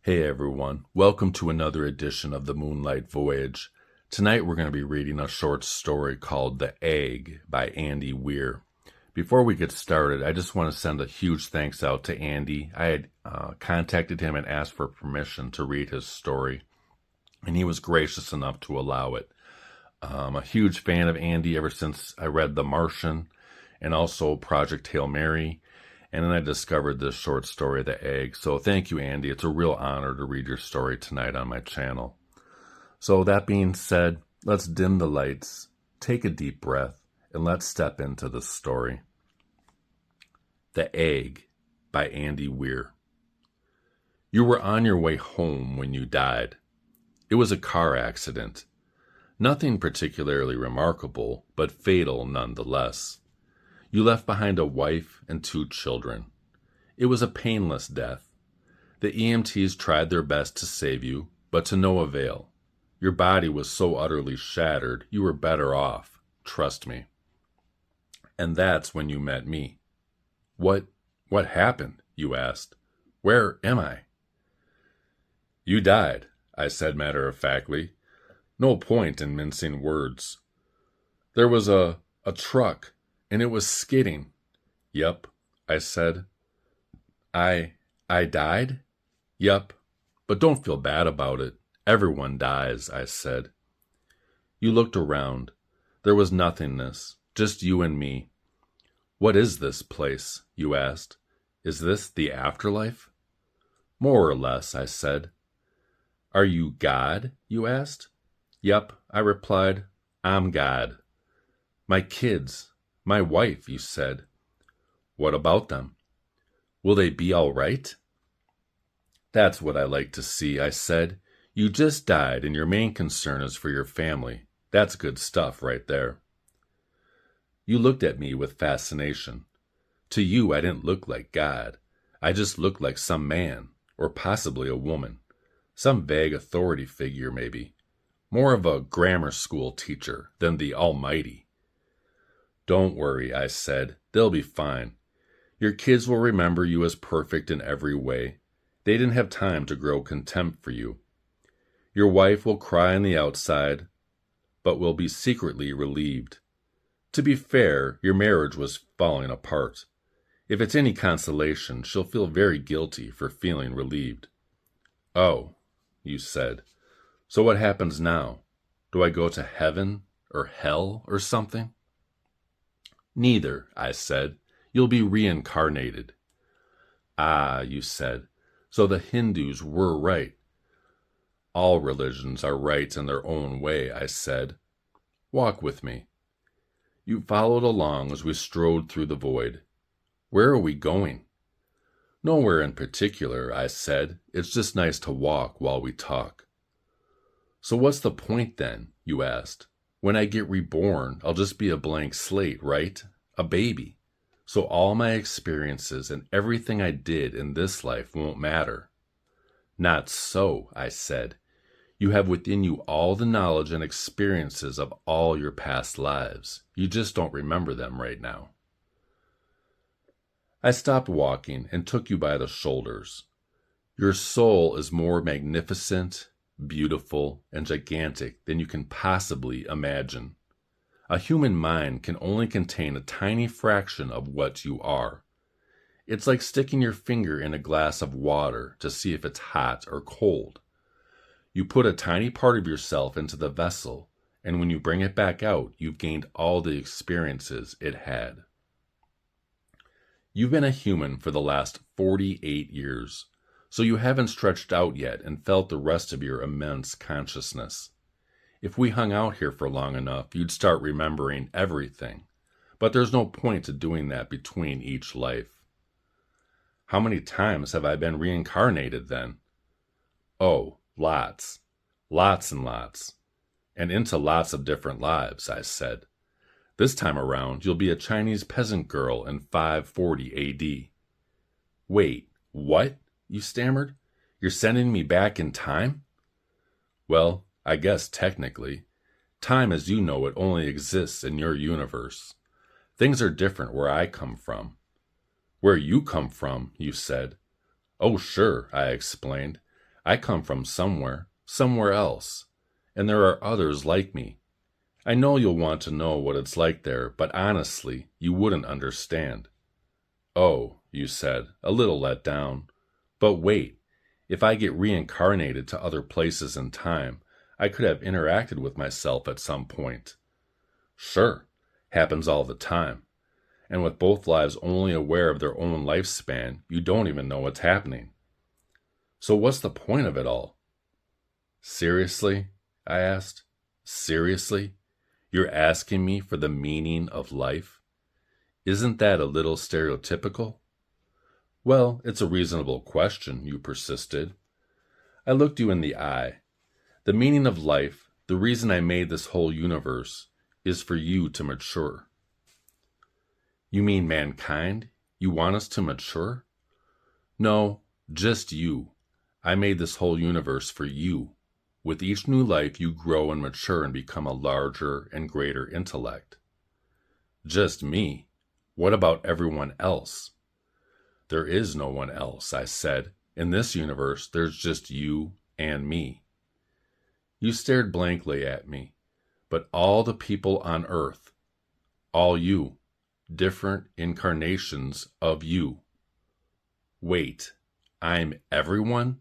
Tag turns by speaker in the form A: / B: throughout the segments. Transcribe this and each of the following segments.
A: Hey everyone, welcome to another edition of the Moonlight Voyage. Tonight we're going to be reading a short story called The Egg by Andy Weir. Before we get started, I just want to send a huge thanks out to Andy. I had contacted him and asked for permission to read his story, and he was gracious enough to allow it. I'm a huge fan of Andy ever since I read The Martian and also Project Hail Mary. And then I discovered this short story, The Egg. So thank you, Andy. It's a real honor to read your story tonight on my channel. So that being said, let's dim the lights, take a deep breath, and let's step into the story. The Egg by Andy Weir. You were on your way home when you died. It was a car accident. Nothing particularly remarkable, but fatal nonetheless. You left behind a wife and 2 children. It was a painless death. The EMTs tried their best to save you, but to no avail. Your body was so utterly shattered, you were better off, trust me. And that's when you met me. What happened? You asked. Where am I? You died, I said matter-of-factly. No point in mincing words. There was a truck. And it was skidding. Yup, I said. I died? Yup, but don't feel bad about it. Everyone dies, I said. You looked around. There was nothingness, just you and me. What is this place? You asked. Is this the afterlife? More or less, I said. Are you God? You asked. Yup, I replied. I'm God. My kids. My wife, you said. What about them? Will they be all right? That's what I like to see, I said. You just died and your main concern is for your family. That's good stuff right there. You looked at me with fascination. To you, I didn't look like God. I just looked like some man, or possibly a woman. Some vague authority figure, maybe. More of a grammar school teacher than the Almighty. Don't worry, I said. They'll be fine. Your kids will remember you as perfect in every way. They didn't have time to grow contempt for you. Your wife will cry on the outside, but will be secretly relieved. To be fair, your marriage was falling apart. If it's any consolation, she'll feel very guilty for feeling relieved. Oh, you said. So what happens now? Do I go to heaven or hell or something? Neither, I said. You'll be reincarnated. Ah, you said. So the Hindus were right. All religions are right in their own way, I said. Walk with me. You followed along as we strode through the void. Where are we going? Nowhere in particular, I said. It's just nice to walk while we talk. So what's the point then? You asked. When I get reborn, I'll just be a blank slate, right? A baby. So all my experiences and everything I did in this life won't matter. Not so, I said. You have within you all the knowledge and experiences of all your past lives. You just don't remember them right now. I stopped walking and took you by the shoulders. Your soul is more magnificent, beautiful, and gigantic than you can possibly imagine. A human mind can only contain a tiny fraction of what you are. It's like sticking your finger in a glass of water to see if it's hot or cold. You put a tiny part of yourself into the vessel, and when you bring it back out, you've gained all the experiences it had. You've been a human for the last 48 years. So you haven't stretched out yet and felt the rest of your immense consciousness. If we hung out here for long enough, you'd start remembering everything. But there's no point to doing that between each life. How many times have I been reincarnated then? Oh, lots. Lots and lots. And into lots of different lives, I said. This time around, you'll be a Chinese peasant girl in 540 A.D. Wait, what? You stammered. You're sending me back in time? Well, I guess technically. Time as you know it only exists in your universe. Things are different where I come from. Where you come from, you said. Oh, sure, I explained. I come from somewhere else, and there are others like me. I know you'll want to know what it's like there, but honestly, you wouldn't understand. Oh, you said, a little let down. But wait, if I get reincarnated to other places in time, I could have interacted with myself at some point. Sure, happens all the time. And with both lives only aware of their own lifespan, you don't even know what's happening. So what's the point of it all? Seriously? I asked. Seriously? You're asking me for the meaning of life? Isn't that a little stereotypical? Well, it's a reasonable question, you persisted. I looked you in the eye. The meaning of life, the reason I made this whole universe, is for you to mature. You mean mankind? You want us to mature? No, just you. I made this whole universe for you. With each new life, you grow and mature and become a larger and greater intellect. Just me? What about everyone else? There is no one else, I said. In this universe, there's just you and me. You stared blankly at me. But all the people on Earth, all you, different incarnations of you. Wait, I'm everyone?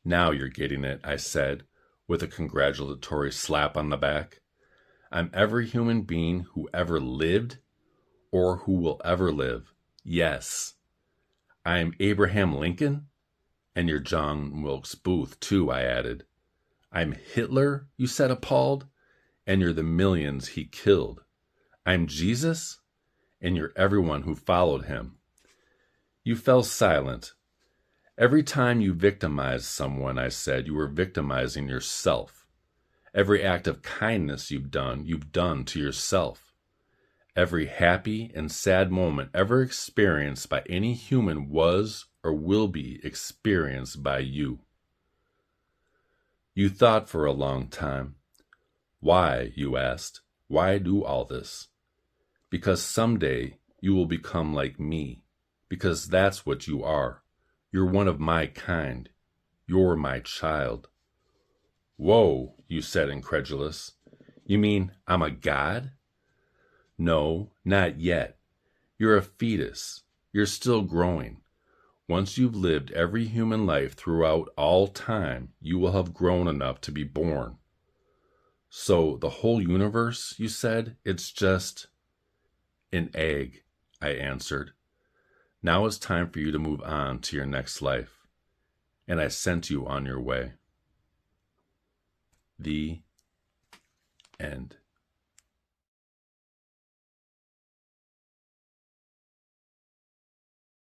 A: Now you're getting it, I said, with a congratulatory slap on the back. I'm every human being who ever lived or who will ever live. Yes. I'm Abraham Lincoln? And you're John Wilkes Booth, too, I added. I'm Hitler, you said, appalled, and you're the millions he killed. I'm Jesus, and you're everyone who followed him. You fell silent. Every time you victimized someone, I said, you were victimizing yourself. Every act of kindness you've done to yourself. Every happy and sad moment ever experienced by any human was or will be experienced by you. You thought for a long time. Why, you asked, why do all this? Because someday you will become like me, because that's what you are. You're one of my kind. You're my child. Whoa, you said, incredulous. You mean I'm a god? No, not yet. You're a fetus. You're still growing. Once you've lived every human life throughout all time, you will have grown enough to be born. So the whole universe, you said, it's just an egg, I answered. Now it's time for you to move on to your next life. And I sent you on your way. The end.